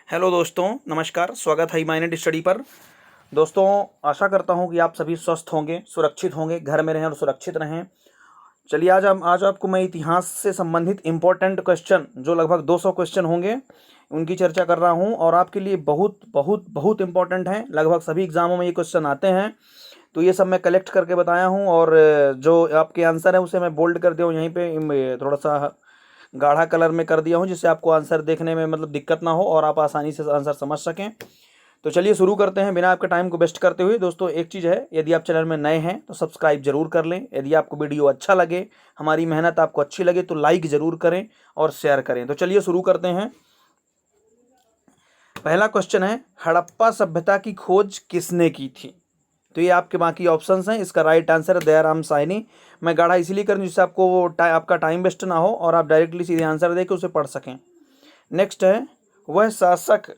Hello दोस्तों, नमस्कार। स्वागत है माइनेट स्टडी पर। दोस्तों, आशा करता हूं कि आप सभी स्वस्थ होंगे, सुरक्षित होंगे, घर में रहें और सुरक्षित रहें। चलिए आज आपको मैं इतिहास से संबंधित इम्पोर्टेंट क्वेश्चन, जो लगभग 200 क्वेश्चन होंगे, उनकी चर्चा कर रहा हूं और आपके लिए बहुत बहुत बहुत इम्पोर्टेंट हैं। लगभग सभी एग्जामों में ये क्वेश्चन आते हैं, तो ये सब मैं कलेक्ट करके बताया हूँ। और जो आपके आंसर है उसे मैं बोल्ड कर दिया हूँ, यहीं पे थोड़ा सा गाढ़ा कलर में कर दिया हूँ, जिससे आपको आंसर देखने में मतलब दिक्कत ना हो और आप आसानी से आंसर समझ सकें। तो चलिए शुरू करते हैं बिना आपके टाइम को वेस्ट करते हुए। दोस्तों, एक चीज़ है, यदि आप चैनल में नए हैं तो सब्सक्राइब जरूर कर लें। यदि आपको वीडियो अच्छा लगे, हमारी मेहनत आपको अच्छी लगे, तो लाइक जरूर करें और शेयर करें। तो चलिए शुरू करते हैं। पहला क्वेश्चन है, हड़प्पा सभ्यता की खोज किसने की थी? तो ये आपके बाकी ऑप्शंस हैं। इसका राइट आंसर है दयाराम साहनी। मैं गाढ़ा इसलिए करूँ जिससे आपका टाइम वेस्ट ना हो और आप डायरेक्टली सीधे आंसर देकर उसे पढ़ सकें। नेक्स्ट है, वह शासक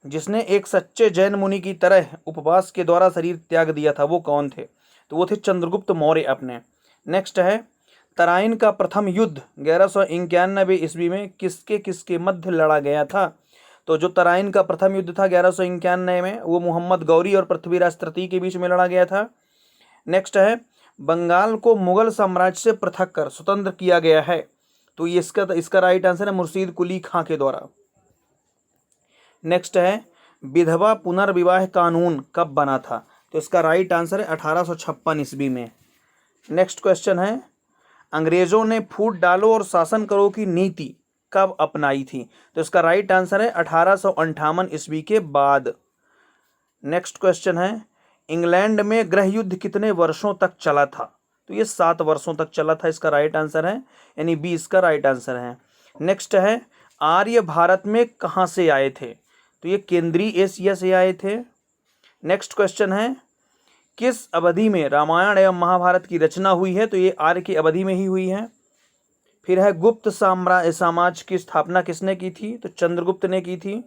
जिसने एक सच्चे जैन मुनि की तरह उपवास के द्वारा शरीर त्याग दिया था, वो कौन थे? तो वो थे चंद्रगुप्त मौर्य अपने। नेक्स्ट है, तराइन का प्रथम युद्ध 1191 ईस्वी में किसके किसके मध्य लड़ा गया था? तो जो तराइन का प्रथम युद्ध था 1191 में, वो मोहम्मद गौरी और पृथ्वीराज तृतीय के बीच में लड़ा गया था। नेक्स्ट है, बंगाल को मुगल साम्राज्य से पृथक कर स्वतंत्र किया गया है। तो ये इसका राइट आंसर है मुर्शीद कुली खां के द्वारा। नेक्स्ट है, विधवा पुनर्विवाह कानून कब बना था? तो इसका राइट आंसर है 1856 ईस्वी में। नेक्स्ट क्वेश्चन है, अंग्रेजों ने फूट डालो और शासन करो की नीति कब अपनाई थी? तो इसका राइट आंसर है 1858 ईस्वी के बाद। नेक्स्ट क्वेश्चन है, इंग्लैंड में गृह युद्ध कितने वर्षों तक चला था? तो ये 7 वर्षों तक चला था। इसका राइट आंसर है, यानी बी इसका राइट आंसर है। नेक्स्ट है, आर्य भारत में कहाँ से आए थे? तो ये केंद्रीय एशिया से आए थे। नेक्स्ट क्वेश्चन है, किस अवधि में रामायण एवं महाभारत की रचना हुई है? तो ये आर्य की अवधि में ही हुई है। फिर है, गुप्त साम्राज्य की स्थापना किसने की थी? तो चंद्रगुप्त ने की थी।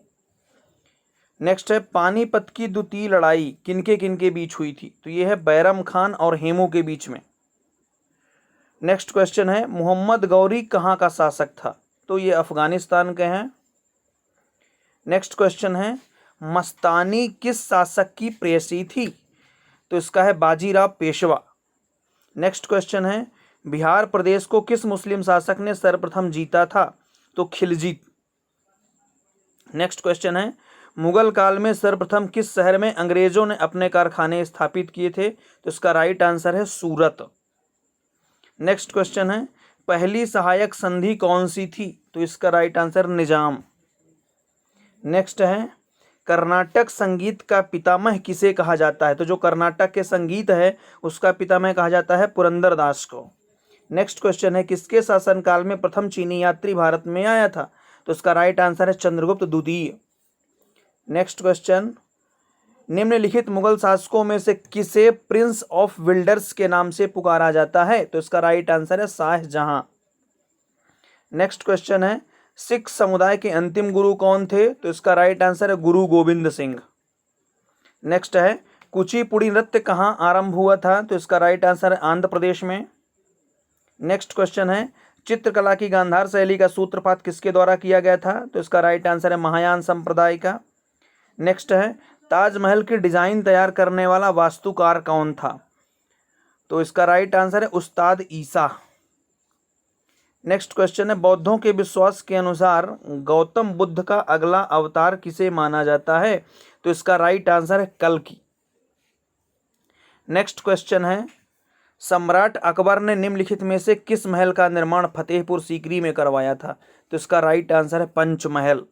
नेक्स्ट है, पानीपत की द्वितीय लड़ाई किनके किनके बीच हुई थी? तो ये है बैरम खान और हेमू के बीच में। नेक्स्ट क्वेश्चन है, मोहम्मद गौरी कहाँ का शासक था? तो ये अफगानिस्तान के हैं। नेक्स्ट क्वेश्चन है, मस्तानी किस शासक की प्रेयसी थी? तो इसका है बाजीराव पेशवा। नेक्स्ट क्वेश्चन है, बिहार प्रदेश को किस मुस्लिम शासक ने सर्वप्रथम जीता था? तो खिलजी। नेक्स्ट क्वेश्चन है, मुगल काल में सर्वप्रथम किस शहर में अंग्रेजों ने अपने कारखाने स्थापित किए थे? तो इसका राइट आंसर है सूरत। नेक्स्ट क्वेश्चन है, पहली सहायक संधि कौन सी थी? तो इसका राइट आंसर निजाम। नेक्स्ट है, कर्नाटक संगीत का पितामह किसे कहा जाता है? तो जो कर्नाटक के संगीत है उसका पितामह कहा जाता है पुरंदरदास को। नेक्स्ट क्वेश्चन है, किसके शासनकाल में प्रथम चीनी यात्री भारत में आया था? तो इसका राइट आंसर है चंद्रगुप्त द्वितीय। नेक्स्ट क्वेश्चन, निम्नलिखित मुगल शासकों में से किसे प्रिंस ऑफ विल्डर्स के नाम से पुकारा जाता है? तो इसका राइट आंसर है शाहजहां। नेक्स्ट क्वेश्चन है, सिख समुदाय के अंतिम गुरु कौन थे? तो इसका राइट आंसर है गुरु गोविंद सिंह। नेक्स्ट है, कुचिपुड़ी नृत्य कहाँ आरंभ हुआ था? तो इसका राइट आंसर है आंध्र प्रदेश में। नेक्स्ट क्वेश्चन है, चित्रकला की गांधार शैली का सूत्रपात किसके द्वारा किया गया था? तो इसका राइट आंसर है महायान संप्रदाय का। नेक्स्ट है, ताजमहल की डिजाइन तैयार करने वाला वास्तुकार कौन था? तो इसका राइट आंसर है उस्ताद ईसा। नेक्स्ट क्वेश्चन है, बौद्धों के विश्वास के अनुसार गौतम बुद्ध का अगला अवतार किसे माना जाता है? तो इसका राइट आंसर है कल्कि। नेक्स्ट क्वेश्चन है, सम्राट अकबर ने निम्नलिखित में से किस महल का निर्माण फतेहपुर सीकरी में करवाया था? तो इसका राइट आंसर है पंचमहल।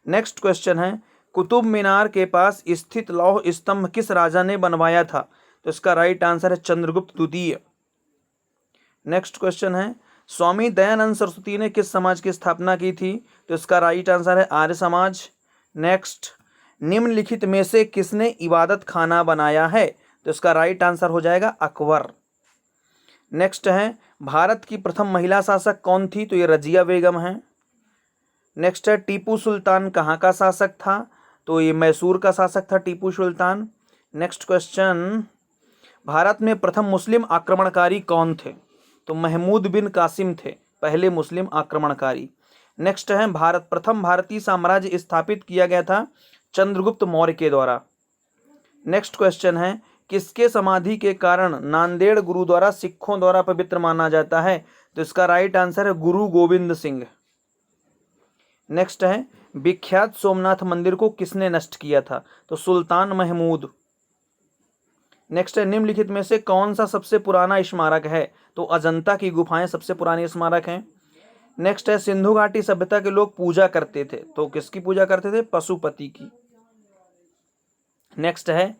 नेक्स्ट क्वेश्चन है, कुतुब मीनार के पास स्थित लौह स्तंभ किस राजा ने बनवाया था? तो इसका राइट आंसर है चंद्रगुप्त द्वितीय। नेक्स्ट क्वेश्चन है, स्वामी दयानंद सरस्वती ने किस समाज की स्थापना की थी? तो इसका राइट आंसर है आर्य समाज। नेक्स्ट, निम्नलिखित में से किसने इबादत खाना बनाया है? तो इसका राइट आंसर हो जाएगा अकबर। नेक्स्ट है, भारत की प्रथम महिला शासक कौन थी? तो ये रजिया बेगम है। नेक्स्ट है, टीपू सुल्तान कहाँ का शासक था? तो ये मैसूर का शासक था टीपू सुल्तान। नेक्स्ट क्वेश्चन, भारत में प्रथम मुस्लिम आक्रमणकारी कौन थे? तो महमूद बिन कासिम थे पहले मुस्लिम आक्रमणकारी। नेक्स्ट है प्रथम भारतीय साम्राज्य स्थापित किया गया था चंद्रगुप्त मौर्य के द्वारा। नेक्स्ट क्वेश्चन है किसके समाधि के कारण नांदेड़ गुरुद्वारा सिखों द्वारा पवित्र माना जाता है? तो इसका राइट आंसर है गुरु गोविंद सिंह। नेक्स्ट है विख्यात सोमनाथ मंदिर को किसने नष्ट किया था? तो सुल्तान महमूद। नेक्स्ट है निम्नलिखित में से कौन सा सबसे पुराना स्मारक है? तो अजंता की गुफाएं सबसे पुरानी स्मारक हैं। नेक्स्ट है सिंधु घाटी सभ्यता के लोग पूजा करते थे, तो किसकी पूजा करते थे? पशुपति की। नेक्स्ट है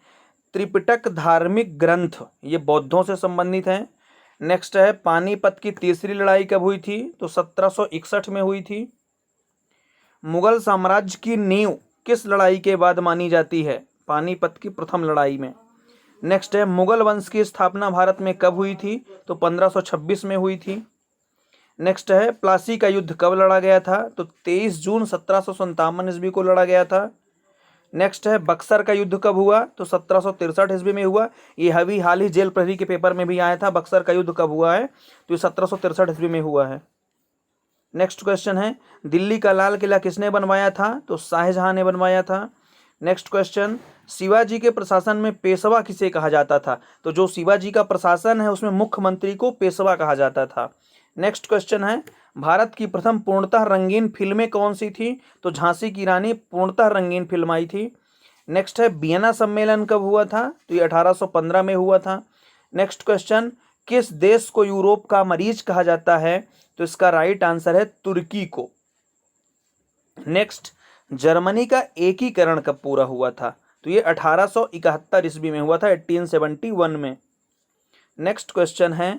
त्रिपिटक धार्मिक ग्रंथ, ये बौद्धों से संबंधित है। नेक्स्ट है पानीपत की तीसरी लड़ाई कब हुई थी? तो 1761 में हुई थी। मुगल साम्राज्य की नींव किस लड़ाई के बाद मानी जाती है? पानीपत की प्रथम लड़ाई में। नेक्स्ट है मुगल वंश की स्थापना भारत में कब हुई थी? तो 1526 में हुई थी। नेक्स्ट है प्लासी का युद्ध कब लड़ा गया था? तो 23 जून 1757 ईस्वी को लड़ा गया था। नेक्स्ट है बक्सर का युद्ध कब हुआ? तो 1763 ईस्वी में हुआ। ये हाल ही जेल प्रहरी के पेपर में भी आया था, बक्सर का युद्ध कब हुआ है? तो ये 1763 ईस्वी में हुआ है। नेक्स्ट क्वेश्चन है दिल्ली का लाल किला किसने बनवाया था? तो शाहजहां ने बनवाया था। नेक्स्ट क्वेश्चन शिवाजी के प्रशासन में पेशवा किसे कहा जाता था? तो जो शिवाजी का प्रशासन है उसमें मुख्यमंत्री को पेशवा कहा जाता था। नेक्स्ट क्वेश्चन है भारत की प्रथम पूर्णतः रंगीन फिल्में कौन सी थी? तो झांसी की रानी पूर्णतः रंगीन फिल्म आई थी। नेक्स्ट है वियना सम्मेलन कब हुआ था? तो ये 1815 में हुआ था। नेक्स्ट क्वेश्चन किस देश को यूरोप का मरीज कहा जाता है? तो इसका राइट आंसर है तुर्की को। नेक्स्ट जर्मनी का एकीकरण कब पूरा हुआ था? तो ये 1871 ईस्वी में हुआ था, 1871 में। नेक्स्ट क्वेश्चन है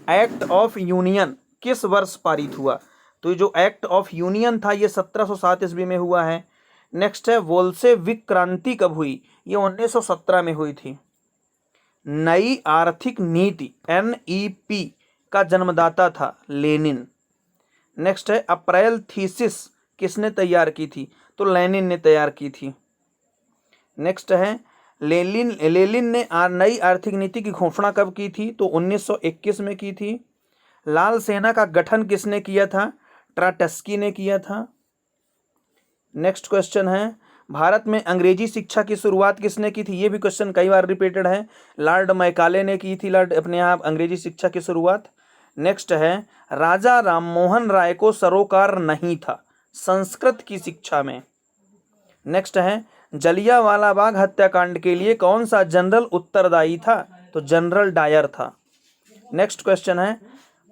एक्ट ऑफ यूनियन किस वर्ष पारित हुआ? तो ये जो एक्ट ऑफ यूनियन था ये 1707 ईस्वी में हुआ है। नेक्स्ट है बोल्शेविक क्रांति कब हुई? ये 1917 में हुई थी। नई आर्थिक नीति NEP का जन्मदाता था लेनिन। नेक्स्ट है अप्रैल थीसिस किसने तैयार की थी? तो लेनिन ने तैयार की थी। नेक्स्ट है लेनिन ने नई आर्थिक नीति की घोषणा कब की थी? तो 1921 में की थी। लाल सेना का गठन किसने किया था? ट्राटस्की ने किया था। नेक्स्ट क्वेश्चन है भारत में अंग्रेजी शिक्षा की शुरुआत किसने की थी? ये भी क्वेश्चन कई बार रिपीटेड है। लॉर्ड मैकाले ने की थी अपने यहाँ अंग्रेजी शिक्षा की शुरुआत। नेक्स्ट है राजा राममोहन राय को सरोकार नहीं था संस्कृत की शिक्षा में। नेक्स्ट है जलियांवाला बाग हत्याकांड के लिए कौन सा जनरल उत्तरदायी था? तो जनरल डायर था। नेक्स्ट क्वेश्चन है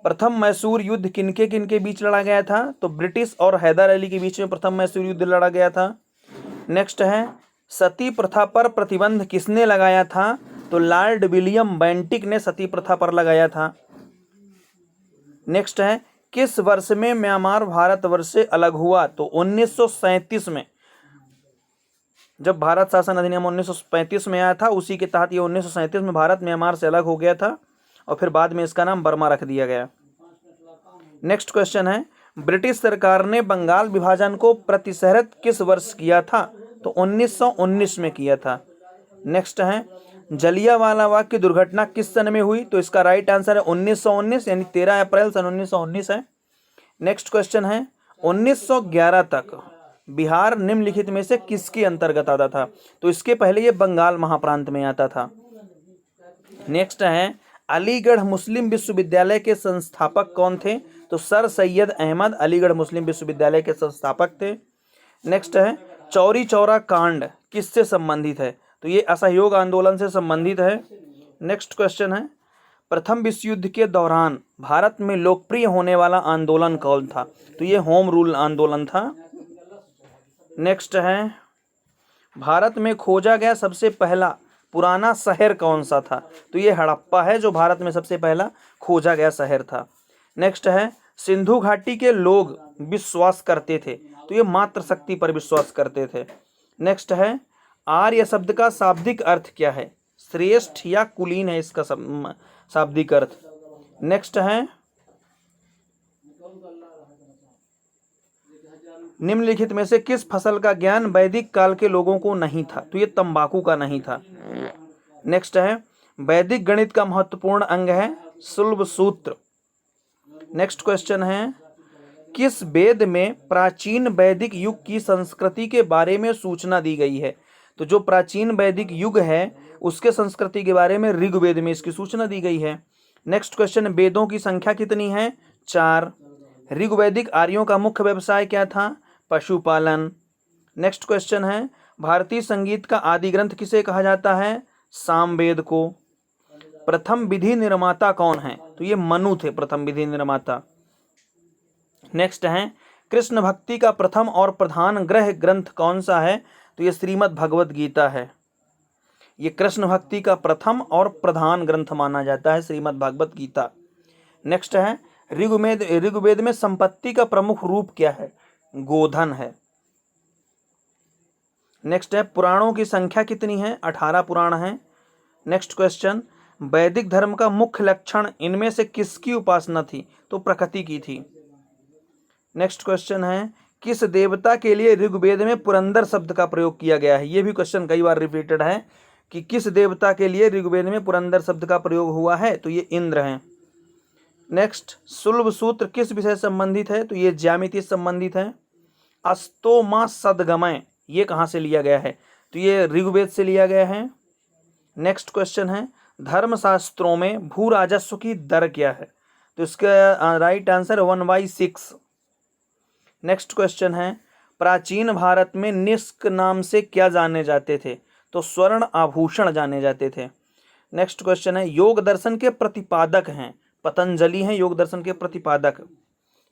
प्रथम मैसूर युद्ध किनके किनके बीच लड़ा गया था? तो ब्रिटिश और हैदर अली के बीच में प्रथम मैसूर युद्ध लड़ा गया था। नेक्स्ट है सती प्रथा पर प्रतिबंध किसने लगाया था? तो लॉर्ड विलियम बेंटिक ने सती प्रथा पर लगाया था। नेक्स्ट है किस वर्ष में म्यांमार भारतवर्ष से अलग हुआ? तो 1937 में। जब भारत शासन अधिनियम 1935 में आया था उसी के तहत ये 1937 में भारत म्यांमार से अलग हो गया था और फिर बाद में इसका नाम बर्मा रख दिया गया। नेक्स्ट क्वेश्चन है ब्रिटिश सरकार ने बंगाल विभाजन को प्रतिशहरत किस वर्ष किया था? तो 1919 में किया था। नेक्स्ट है जलियांवाला बाग की दुर्घटना किस सन में हुई? तो इसका राइट आंसर है 1919 यानी 13 अप्रैल सन 1919 है। नेक्स्ट क्वेश्चन है 1911 तक बिहार निम्नलिखित में से किसके अंतर्गत आता था? तो इसके पहले ये बंगाल महाप्रांत में आता था। नेक्स्ट है अलीगढ़ मुस्लिम विश्वविद्यालय के संस्थापक कौन थे? तो सर सैयद अहमद अलीगढ़ मुस्लिम विश्वविद्यालय के संस्थापक थे। नेक्स्ट है चौरी चौरा कांड किससे संबंधित है? तो ये असहयोग आंदोलन से संबंधित है। नेक्स्ट क्वेश्चन है प्रथम विश्व युद्ध के दौरान भारत में लोकप्रिय होने वाला आंदोलन कौन था? तो ये होम रूल आंदोलन था। नेक्स्ट है भारत में खोजा गया सबसे पहला पुराना शहर कौन सा था? तो ये हड़प्पा है जो भारत में सबसे पहला खोजा गया शहर था। नेक्स्ट है सिंधु घाटी के लोग विश्वास करते थे, तो ये मातृ शक्ति पर विश्वास करते थे। नेक्स्ट है आर्य शब्द का शाब्दिक अर्थ क्या है? श्रेष्ठ या कुलीन है इसका शाब्दिक अर्थ। नेक्स्ट है निम्नलिखित में से किस फसल का ज्ञान वैदिक काल के लोगों को नहीं था? तो ये तंबाकू का नहीं था। नेक्स्ट है वैदिक गणित का महत्वपूर्ण अंग है शुल्ब सूत्र। नेक्स्ट क्वेश्चन है किस वेद में प्राचीन वैदिक युग की संस्कृति के बारे में सूचना दी गई है? तो जो प्राचीन वैदिक युग है उसके संस्कृति के बारे में ऋग्वेद में इसकी सूचना दी गई है। नेक्स्ट क्वेश्चन, वेदों की संख्या कितनी है? 4। ऋग्वैदिक आर्यों का मुख्य व्यवसाय क्या था? पशुपालन। नेक्स्ट क्वेश्चन है, भारतीय संगीत का आदि ग्रंथ किसे कहा जाता है? सामवेद को। प्रथम विधि निर्माता कौन है? तो ये मनु थे प्रथम विधि निर्माता। नेक्स्ट है, कृष्ण भक्ति का प्रथम और प्रधान ग्रह ग्रंथ कौन सा है? तो ये श्रीमद् भगवत गीता है। ये कृष्ण भक्ति का प्रथम और प्रधान ग्रंथ माना जाता है, श्रीमद् भगवत गीता। नेक्स्ट है, ऋग्वेद में संपत्ति का प्रमुख रूप क्या है? गोधन है। नेक्स्ट है, पुराणों की संख्या कितनी है? 18 पुराण हैं। नेक्स्ट क्वेश्चन, वैदिक धर्म का मुख्य लक्षण इनमें से किसकी उपासना थी? तो प्रकृति की थी। नेक्स्ट क्वेश्चन है, किस देवता के लिए ऋग्वेद में पुरंदर शब्द का प्रयोग किया गया है? ये भी क्वेश्चन कई बार रिपीटेड है कि किस देवता के लिए ऋग्वेद में पुरंदर शब्द का प्रयोग हुआ है? तो ये इंद्र हैं। नेक्स्ट, शुल्ब सूत्र किस विषय से संबंधित है? तो ये ज्यामिति से संबंधित है। अस्तोमा सदगमय ये कहाँ से लिया गया है? तो ये ऋग्वेद से लिया गया है। नेक्स्ट क्वेश्चन है, धर्मशास्त्रों में भू राजस्व की दर क्या है? तो इसका राइट आंसर 1/6। नेक्स्ट क्वेश्चन है, प्राचीन भारत में निष्क नाम से क्या जाने जाते थे? तो स्वर्ण आभूषण जाने जाते थे। नेक्स्ट क्वेश्चन है, योग दर्शन के प्रतिपादक हैं? पतंजलि हैं योग दर्शन के प्रतिपादक।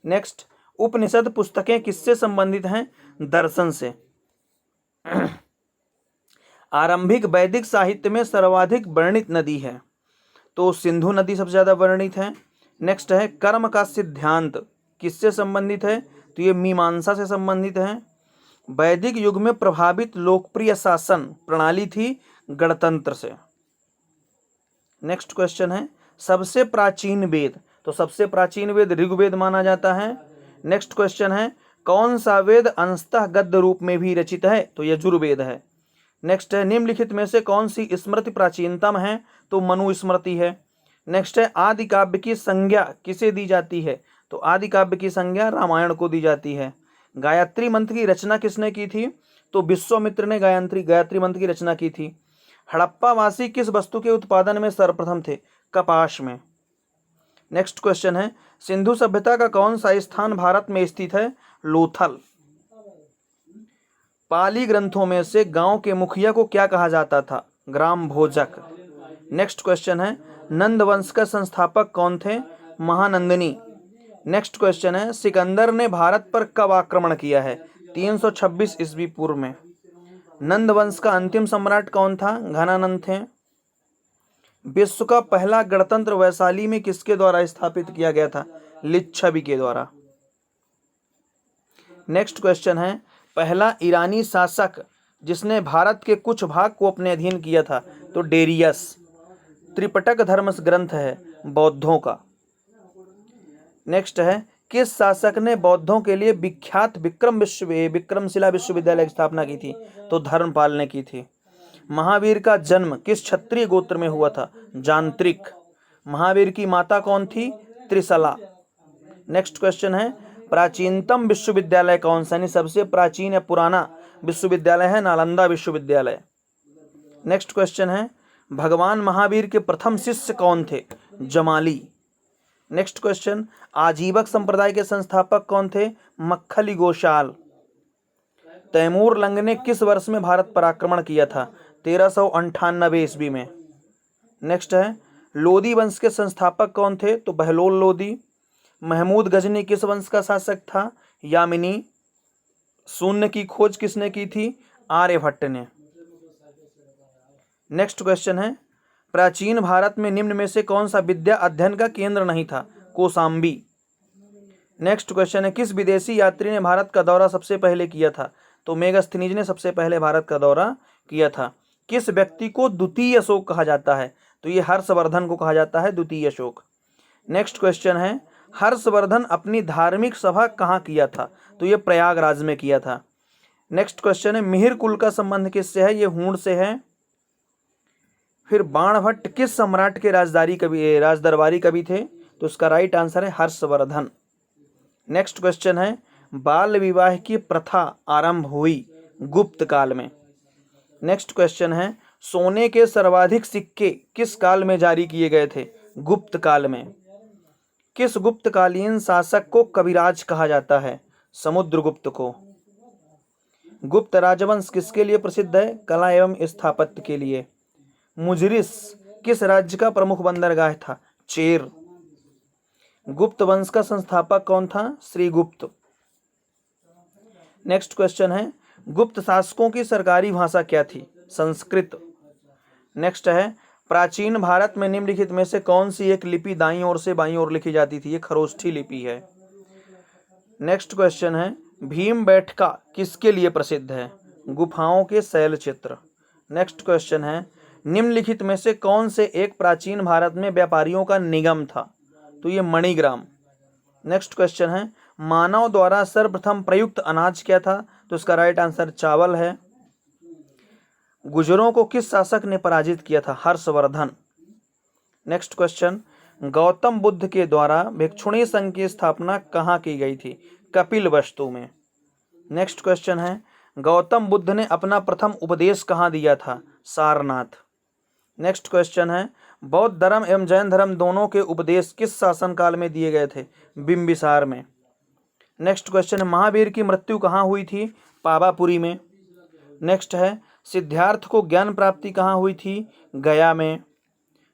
नेक्स्ट, उपनिषद पुस्तकें किससे संबंधित हैं? दर्शन से। आरंभिक वैदिक साहित्य में सर्वाधिक वर्णित नदी है? तो सिंधु नदी सबसे ज्यादा वर्णित है। नेक्स्ट है, कर्म का सिद्धांत किससे संबंधित है? तो ये मीमांसा से संबंधित है। वैदिक युग में प्रभावित लोकप्रिय शासन प्रणाली थी गणतंत्र से। नेक्स्ट क्वेश्चन है, सबसे प्राचीन वेद? तो सबसे प्राचीन वेद ऋग्वेद माना जाता है। नेक्स्ट क्वेश्चन है, कौन सा वेद अंशतः गद्य रूप में भी रचित है? तो यजुर्वेद है। नेक्स्ट है, निम्नलिखित में से कौन सी स्मृति प्राचीनतम है? तो मनु स्मृति है। नेक्स्ट है, आदि काव्य की संज्ञा किसे दी जाती है? तो आदि काव्य की संज्ञा रामायण को दी जाती है। गायत्री मंत्र की रचना किसने की थी? तो विश्वामित्र ने गायत्री मंत्र की रचना की थी। हड़प्पावासी किस वस्तु के उत्पादन में सर्वप्रथम थे? कपास में। नेक्स्ट क्वेश्चन है, सिंधु सभ्यता का कौन सा स्थान भारत में स्थित है? लोथल। पाली ग्रंथों में से गांव के मुखिया को क्या कहा जाता था? ग्राम भोजक। नेक्स्ट क्वेश्चन है, नंद वंश का संस्थापक कौन थे? महानंदिनी। नेक्स्ट क्वेश्चन है, सिकंदर ने भारत पर कब आक्रमण किया है? 326 ईस्वी पूर्व में। नंद वंश का अंतिम सम्राट कौन था? घनानंद थे। विश्व का पहला गणतंत्र वैशाली में किसके द्वारा स्थापित किया गया था? लिच्छवी के द्वारा। नेक्स्ट क्वेश्चन है, पहला ईरानी शासक जिसने भारत के कुछ भाग को अपने अधीन किया था? तो डेरियस। त्रिपिटक धर्म ग्रंथ है बौद्धों का। नेक्स्ट है, किस शासक ने बौद्धों के लिए विख्यात विक्रमशिला विश्वविद्यालय की स्थापना की थी? तो धर्मपाल ने की थी। महावीर का जन्म किस क्षत्रिय गोत्र में हुआ था? जांत्रिक। महावीर की माता कौन थी? त्रिशला। नेक्स्ट क्वेश्चन है, प्राचीनतम विश्वविद्यालय कौन सा? यानी सबसे प्राचीन या पुराना विश्वविद्यालय है नालंदा विश्वविद्यालय। नेक्स्ट क्वेश्चन है, भगवान महावीर के प्रथम शिष्य कौन थे? जमाली। नेक्स्ट क्वेश्चन, आजीवक संप्रदाय के संस्थापक कौन थे? मक्खली गोशाल। तैमूर लंग ने किस वर्ष में भारत पर आक्रमण किया था? 1398 ईस्वी में। नेक्स्ट है, लोदी वंश के संस्थापक कौन थे? तो बहलोल लोदी। महमूद गजनी किस वंश का शासक था? यामिनी। शून्य की खोज किसने की थी? आर्यभट्ट ने। नेक्स्ट क्वेश्चन है, प्राचीन भारत में निम्न में से कौन सा विद्या अध्ययन का केंद्र नहीं था? कौशाम्बी। नेक्स्ट क्वेश्चन है, किस विदेशी यात्री ने भारत का दौरा सबसे पहले किया था? तो मेगास्थनीज ने सबसे पहले भारत का दौरा किया था। किस व्यक्ति को द्वितीय अशोक कहा जाता है? तो ये हर्षवर्धन को कहा जाता है द्वितीय अशोक। नेक्स्ट क्वेश्चन है, हर्षवर्धन अपनी धार्मिक सभा कहाँ किया था? तो ये प्रयागराज में किया था। नेक्स्ट क्वेश्चन है, मिहिर कुल का संबंध किससे है? ये हूण से है। फिर बाणभट्ट किस सम्राट के राजदरबारी कवि थे? तो इसका राइट आंसर है हर्षवर्धन। नेक्स्ट क्वेश्चन है, बाल विवाह की प्रथा आरंभ हुई गुप्त काल में। नेक्स्ट क्वेश्चन है, सोने के सर्वाधिक सिक्के किस काल में जारी किए गए थे? गुप्त काल में। किस गुप्तकालीन शासक को कविराज कहा जाता है? समुद्रगुप्त को। गुप्त राजवंश किसके लिए प्रसिद्ध है? कला एवं स्थापत्य के लिए। मुजरिस किस राज्य का प्रमुख बंदरगाह था? चेर। गुप्त वंश का संस्थापक कौन था? श्रीगुप्त। नेक्स्ट क्वेश्चन है, गुप्त शासकों की सरकारी भाषा क्या थी? संस्कृत। नेक्स्ट है, प्राचीन भारत में निम्नलिखित में से कौन सी एक लिपि दाईं ओर से बाईं ओर लिखी जाती थी? ये खरोष्ठी लिपि है। नेक्स्ट क्वेश्चन है, भीमबेटका किसके लिए प्रसिद्ध है? गुफाओं के शैल चित्र। नेक्स्ट क्वेश्चन है, निम्नलिखित में से कौन से एक प्राचीन भारत में व्यापारियों का निगम था? तो ये मणिग्राम। नेक्स्ट क्वेश्चन है, मानव द्वारा सर्वप्रथम प्रयुक्त अनाज क्या था? तो इसका राइट आंसर चावल है। गुजरों को किस शासक ने पराजित किया था? हर्षवर्धन। नेक्स्ट क्वेश्चन, गौतम बुद्ध के द्वारा भिक्षुणी संघ की स्थापना कहाँ की गई थी? कपिलवस्तु में। नेक्स्ट क्वेश्चन है, गौतम बुद्ध ने अपना प्रथम उपदेश कहाँ दिया था? सारनाथ। नेक्स्ट क्वेश्चन है, बौद्ध धर्म एवं जैन धर्म दोनों के उपदेश किस शासनकाल में दिए गए थे? बिंबिसार में। नेक्स्ट क्वेश्चन है, महावीर की मृत्यु कहाँ हुई थी? पावापुरी में। नेक्स्ट है, सिद्धार्थ को ज्ञान प्राप्ति कहाँ हुई थी? गया में।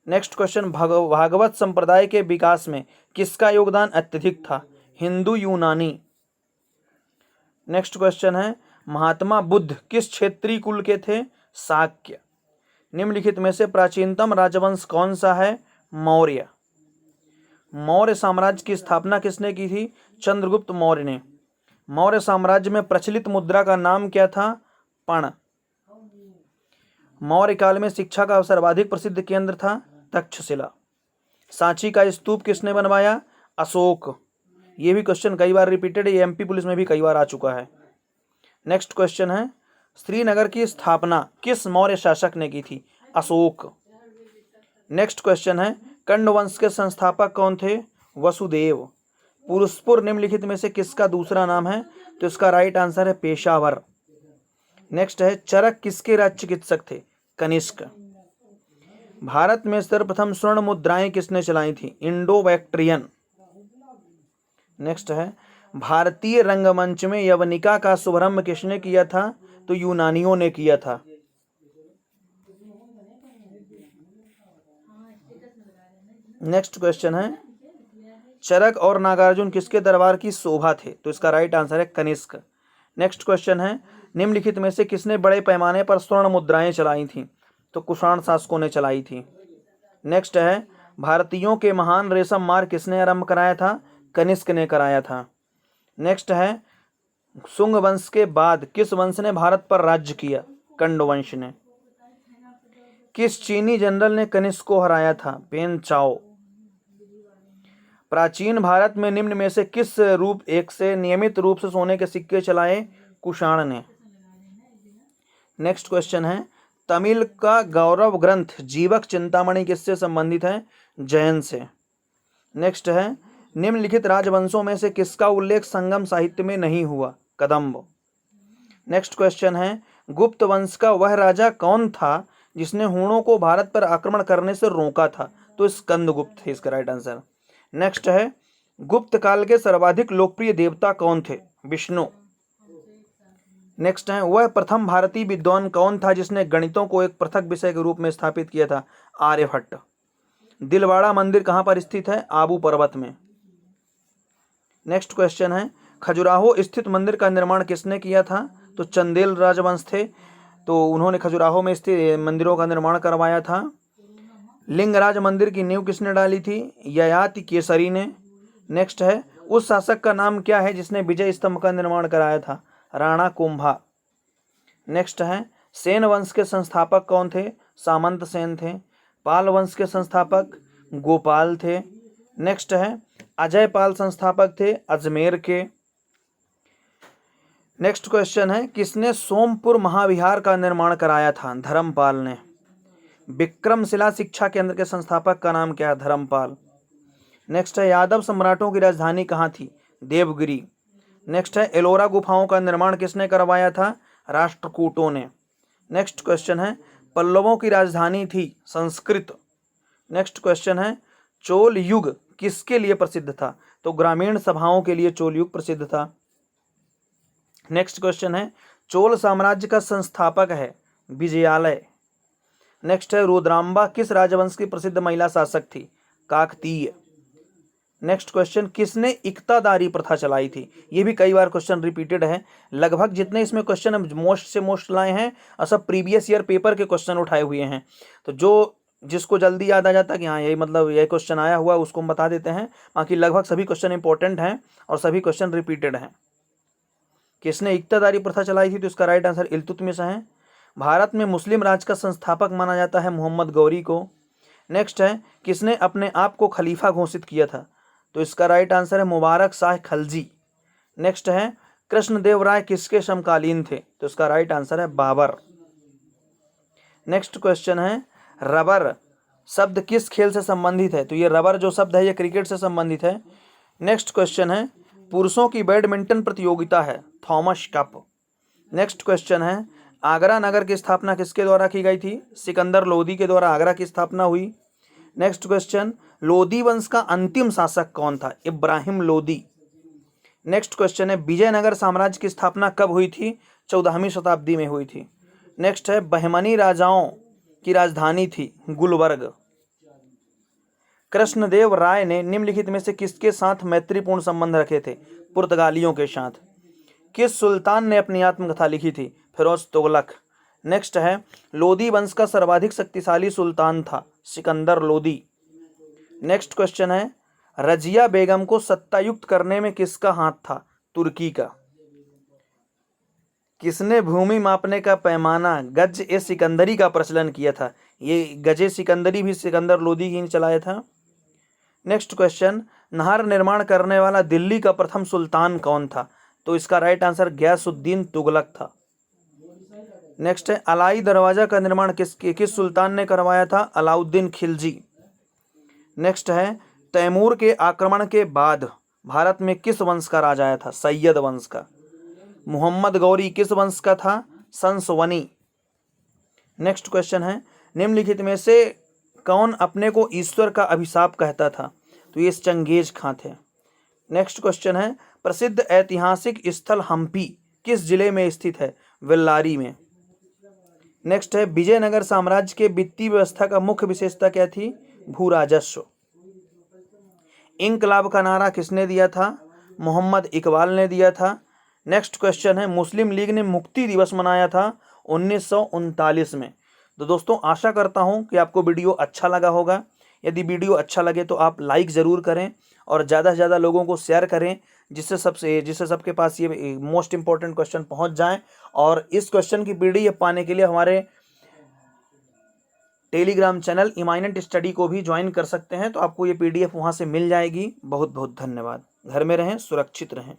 नेक्स्ट क्वेश्चन, भागवत संप्रदाय के विकास में किसका योगदान अत्यधिक था? हिंदू यूनानी। नेक्स्ट क्वेश्चन है, महात्मा बुद्ध किस क्षेत्रीय कुल के थे? शाक्य। निम्नलिखित में से प्राचीनतम राजवंश कौन सा है? मौर्य। मौर्य साम्राज्य की स्थापना किसने की थी? चंद्रगुप्त मौर्य ने। मौर्य साम्राज्य में प्रचलित मुद्रा का नाम क्या था? पण। मौर्य काल में शिक्षा का सर्वाधिक प्रसिद्ध केंद्र था? तक्षशिला। सांची का स्तूप किसने बनवाया? अशोक। ये भी क्वेश्चन कई बार रिपीटेड, ये एमपी पुलिस में भी कई बार आ चुका है। नेक्स्ट क्वेश्चन है, श्रीनगर की स्थापना किस मौर्य शासक ने की थी? अशोक। नेक्स्ट क्वेश्चन है, कंड वंश के संस्थापक कौन थे? वसुदेव। पुरुषपुर निम्नलिखित में से किसका दूसरा नाम है? तो इसका राइट आंसर है पेशावर। नेक्स्ट है, चरक किसके राज्य चिकित्सक थे? कनिष्क। भारत में सर्वप्रथम स्वर्ण मुद्राएं किसने चलाई थी? Indo Bactrian. नेक्स्ट है, भारतीय रंगमंच में यवनिका का शुभारंभ किसने किया था? तो यूनानियों ने किया था। नेक्स्ट क्वेश्चन है, चरक और नागार्जुन किसके दरबार की शोभा थे? तो इसका राइट आंसर है कनिष्क। नेक्स्ट क्वेश्चन है, निम्नलिखित में से किसने बड़े पैमाने पर स्वर्ण मुद्राएं चलाई थीं? तो कुषाण शासकों ने चलाई थी। नेक्स्ट है, भारतीयों के महान रेशम मार्ग किसने आरंभ कराया था? कनिष्क ने कराया था। नेक्स्ट है, शुंग वंश के बाद किस वंश ने भारत पर राज्य किया? कंड वंश ने। किस चीनी जनरल ने कनिष्क को हराया था? पेन चाओ। प्राचीन भारत में निम्न में से किस रूप एक से नियमित रूप से सोने के सिक्के चलाए? कुषाण ने। नेक्स्ट क्वेश्चन है, तमिल का गौरव ग्रंथ जीवक चिंतामणि किससे संबंधित है? जैन से। नेक्स्ट है, निम्नलिखित राजवंशों में से किसका उल्लेख संगम साहित्य में नहीं हुआ? कदम्ब। नेक्स्ट क्वेश्चन है, गुप्त वंश का वह राजा कौन था जिसने हूणों को भारत पर आक्रमण करने से रोका था? तो स्कंदगुप्त है इसका राइट आंसर। नेक्स्ट है, गुप्त काल के सर्वाधिक लोकप्रिय देवता कौन थे? विष्णु। नेक्स्ट है, वह प्रथम भारतीय विद्वान कौन था जिसने गणितों को एक पृथक विषय के रूप में स्थापित किया था? आर्यभट्ट। दिलवाड़ा मंदिर कहाँ पर स्थित है? आबू पर्वत में। नेक्स्ट क्वेश्चन है, खजुराहो स्थित मंदिर का निर्माण किसने किया था? तो चंदेल राजवंश थे, तो उन्होंने खजुराहो में स्थित मंदिरों का निर्माण करवाया था। लिंगराज मंदिर की नींव किसने डाली थी? ययाति केसरी ने। नेक्स्ट है, उस शासक का नाम क्या है जिसने विजय स्तंभ का निर्माण कराया था? राणा कुंभा। नेक्स्ट है, सेन वंश के संस्थापक कौन थे? सामंत सेन थे। पाल वंश के संस्थापक गोपाल थे। नेक्स्ट है, अजय पाल संस्थापक थे अजमेर के। नेक्स्ट क्वेश्चन है, किसने सोमपुर महाविहार का निर्माण कराया था? धर्मपाल ने। विक्रमशिला शिक्षा केंद्र के संस्थापक का नाम क्या है? धर्मपाल। नेक्स्ट है, यादव सम्राटों की राजधानी कहाँ थी? देवगिरी। नेक्स्ट है एलोरा गुफाओं का निर्माण किसने करवाया था? राष्ट्रकूटों ने। नेक्स्ट क्वेश्चन है पल्लवों की राजधानी थी संस्कृत। नेक्स्ट क्वेश्चन है चोल युग किसके लिए प्रसिद्ध था? तो ग्रामीण सभाओं के लिए चोल युग प्रसिद्ध था। नेक्स्ट क्वेश्चन है चोल साम्राज्य का संस्थापक है विजयालय। नेक्स्ट है रुद्रांबा किस राजवंश की प्रसिद्ध महिला शासक थी? काकतीय। नेक्स्ट क्वेश्चन किसने इक्तादारी प्रथा चलाई थी? ये भी कई बार क्वेश्चन रिपीटेड है। लगभग जितने इसमें क्वेश्चन मोस्ट से मोस्ट लाए हैं और सब प्रीवियस ईयर पेपर के क्वेश्चन उठाए हुए हैं। तो जो जिसको जल्दी याद आ जाता है कि हाँ यही मतलब यही क्वेश्चन आया हुआ उसको हम बता देते हैं। बाकी लगभग सभी क्वेश्चन इंपॉर्टेंट हैं और सभी क्वेश्चन रिपीटेड हैं। किसने इक्तादारी प्रथा चलाई थी? तो इसका राइट आंसर इल्तुतमिश है। भारत में मुस्लिम राज का संस्थापक माना जाता है मोहम्मद गौरी को। नेक्स्ट है किसने अपने आप को खलीफा घोषित किया था? तो इसका राइट आंसर है मुबारक शाह खलजी। नेक्स्ट है कृष्णदेव राय किसके समकालीन थे? तो इसका राइट आंसर है बाबर। नेक्स्ट क्वेश्चन है रबर शब्द किस खेल से संबंधित है? तो ये रबर जो शब्द है ये क्रिकेट से संबंधित है। नेक्स्ट क्वेश्चन है पुरुषों की बैडमिंटन प्रतियोगिता है थॉमस कप। नेक्स्ट क्वेश्चन है आगरा नगर की स्थापना किसके द्वारा की गई थी? सिकंदर लोदी के द्वारा आगरा की स्थापना हुई। नेक्स्ट क्वेश्चन लोदी वंश का अंतिम शासक कौन था? इब्राहिम लोदी। नेक्स्ट क्वेश्चन है विजयनगर साम्राज्य की स्थापना कब हुई थी? 14वीं शताब्दी में हुई थी। नेक्स्ट है बहमनी राजाओं की राजधानी थी गुलबर्ग। कृष्णदेव राय ने निम्नलिखित में से किसके साथ मैत्रीपूर्ण संबंध रखे थे? पुर्तगालियों के साथ। किस सुल्तान ने अपनी आत्मकथा लिखी थी? फिरोज तुगलक। नेक्स्ट है लोदी वंश का सर्वाधिक शक्तिशाली सुल्तान था सिकंदर लोदी। नेक्स्ट क्वेश्चन है रजिया बेगम को सत्तायुक्त करने में किसका हाथ था? तुर्की का। किसने भूमि मापने का पैमाना गज ए सिकंदरी का प्रचलन किया था? ये गजे सिकंदरी भी सिकंदर लोदी ही ने चलाया था। नेक्स्ट क्वेश्चन नहर निर्माण करने वाला दिल्ली का प्रथम सुल्तान कौन था? तो इसका राइट आंसर गयासुद्दीन तुगलक था। नेक्स्ट है अलाई दरवाजा का निर्माण किस सुल्तान ने करवाया था? अलाउद्दीन खिलजी। नेक्स्ट है तैमूर के आक्रमण के बाद भारत में किस वंश का राजा आया था? सैयद वंश का। मोहम्मद गौरी किस वंश का था? संसवनी। नेक्स्ट क्वेश्चन है निम्नलिखित में से कौन अपने को ईश्वर का अभिशाप कहता था? तो ये चंगेज खां थे। नेक्स्ट क्वेश्चन है प्रसिद्ध ऐतिहासिक स्थल हम्पी किस जिले में स्थित है? वेल्लारी में। नेक्स्ट है विजयनगर साम्राज्य के वित्तीय व्यवस्था का मुख्य विशेषता क्या थी? भू राजस्व। इंकलाब का नारा किसने दिया था? मोहम्मद इकबाल ने दिया था। नेक्स्ट क्वेश्चन है मुस्लिम लीग ने मुक्ति दिवस मनाया था 1939 में। तो दोस्तों आशा करता हूं कि आपको वीडियो अच्छा लगा होगा। यदि वीडियो अच्छा लगे तो आप लाइक ज़रूर करें और ज़्यादा से ज़्यादा लोगों को शेयर करें जिससे सबके पास ये मोस्ट इंपॉर्टेंट क्वेश्चन पहुंच जाएं। और इस क्वेश्चन की PDF पाने के लिए हमारे टेलीग्राम चैनल इमाइनेंट स्टडी को भी ज्वाइन कर सकते हैं। तो आपको ये PDF वहां से मिल जाएगी। बहुत बहुत धन्यवाद। घर में रहें, सुरक्षित रहें।